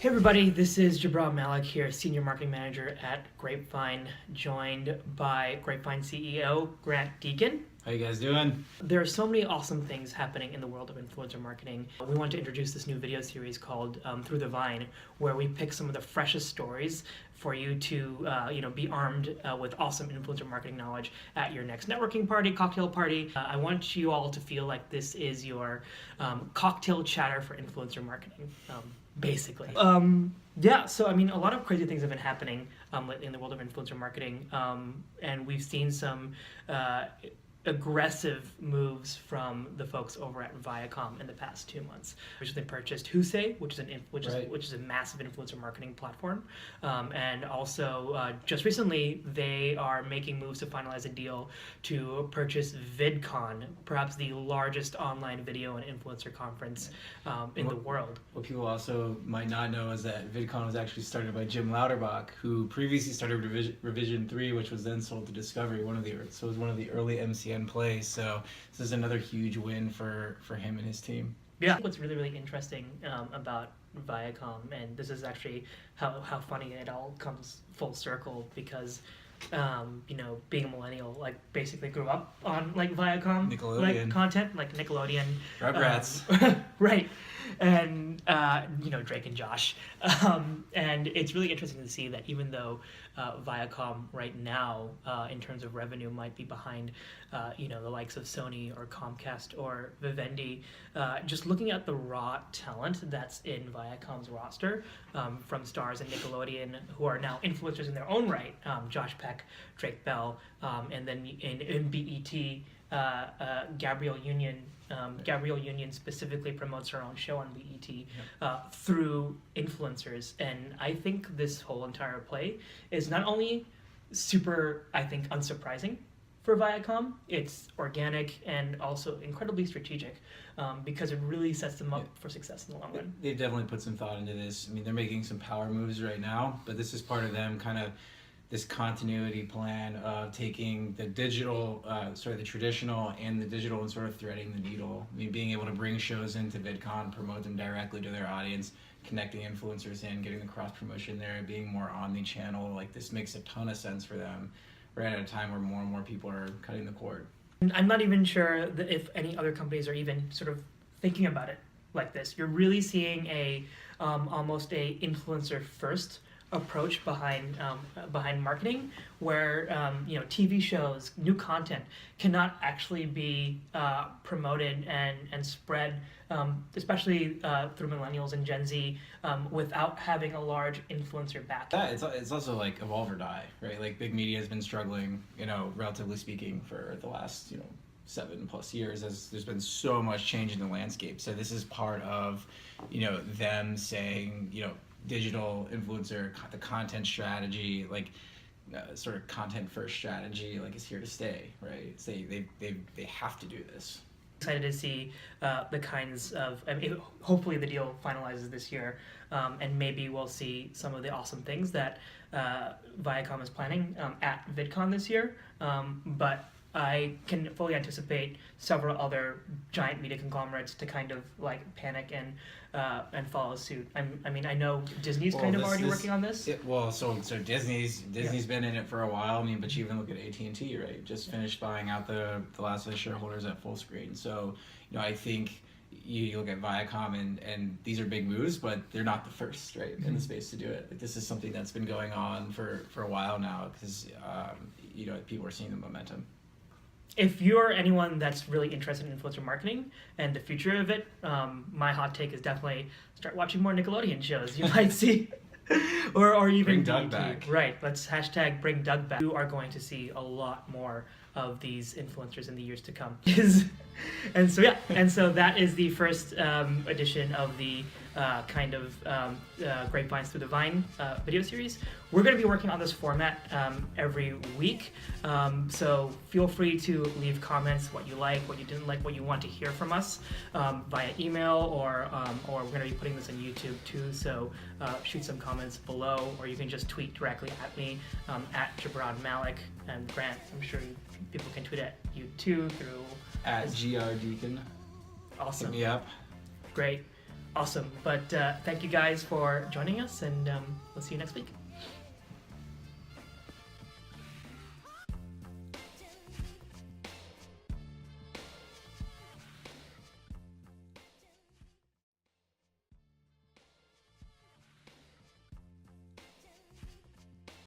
Hey everybody, this is Jabral Malik here, Senior Marketing Manager at Grapevine, joined by Grapevine CEO Grant Deacon. How you guys doing? There are so many awesome things happening in the world of influencer marketing. We want to introduce this new video series called Through the Vine, where we pick some of the freshest stories for you to be armed with awesome influencer marketing knowledge at your next networking party, cocktail party. I want you all to feel like this is your cocktail chatter for influencer marketing, basically. So I mean, a lot of crazy things have been happening lately in the world of influencer marketing, and we've seen some aggressive moves from the folks over at Viacom in the past 2 months. They purchased WhoSay, which is a massive influencer marketing platform, and also just recently they are making moves to finalize a deal to purchase VidCon, perhaps the largest online video and influencer conference in the world. What people also might not know is that VidCon was actually started by Jim Lauterbach, who previously started Revision 3, which was then sold to Discovery. It was one of the early MCN plays. So this is another huge win for him and his team. Yeah. What's really, really interesting about Viacom, and this is actually how funny it all comes full circle, because being a millennial, like, basically grew up on like Viacom like content, like Nickelodeon, Rugrats, right, and Drake and Josh, and it's really interesting to see that even though Viacom right now, in terms of revenue, might be behind the likes of Sony or Comcast or Vivendi, just looking at the raw talent that's in Viacom's roster, from stars in Nickelodeon who are now influencers in their own right, Josh Peck, Drake Bell, and then in BET, Gabrielle Union. Gabrielle Union specifically promotes her own show on BET through influencers, and I think this whole entire play is not only super, I think, unsurprising for Viacom, it's organic and also incredibly strategic, because it really sets them up for success in the long run. They've definitely put some thought into this. I mean, they're making some power moves right now, but this is part of them kind of this continuity plan of taking the digital, the traditional and the digital, and sort of threading the needle. I mean, being able to bring shows into VidCon, promote them directly to their audience, connecting influencers in, getting the cross promotion there, being more omni-channel. Like, this makes a ton of sense for them right at a time where more and more people are cutting the cord. I'm not even sure that if any other companies are even sort of thinking about it like this. You're really seeing almost a influencer first approach behind marketing, where TV shows, new content cannot actually be promoted and spread, especially through millennials and Gen Z, without having a large influencer back. Yeah, it's also like evolve or die, right? Like, big media has been struggling, relatively speaking, for the last 7+ years, as there's been so much change in the landscape. So this is part of them saying, digital influencer, the content strategy, like sort of content first strategy, like, is here to stay, right? So they have to do this. Excited to see the kinds of, hopefully the deal finalizes this year, and maybe we'll see some of the awesome things that Viacom is planning at VidCon this year, but I can fully anticipate several other giant media conglomerates to kind of like panic and follow suit. I know Disney's already working on this. So Disney's been in it for a while. I mean, but you even look at AT&T, right? Just finished buying out the last of the shareholders at full screen. So I think you look at Viacom, and these are big moves, but they're not the first, right, in the space to do it. Like, this is something that's been going on for a while now, because people are seeing the momentum. If you're anyone that's really interested in influencer marketing and the future of it, my hot take is definitely start watching more Nickelodeon shows. You might see, or even bring Doug back. Right, let's hashtag bring Doug back. You are going to see a lot more of these influencers in the years to come. And so that is the first edition of the Grapevines Through the Vine video series. We're going to be working on this format every week, so feel free to leave comments, what you like, what you didn't like, what you want to hear from us, via email, or we're going to be putting this on YouTube too, so shoot some comments below, or you can just tweet directly at me, at Jabral Malik, and Grant, I'm sure people can tweet at you too through at GR Deacon. Awesome. Hit me up. Great. Awesome. But thank you guys for joining us, and we'll see you next week.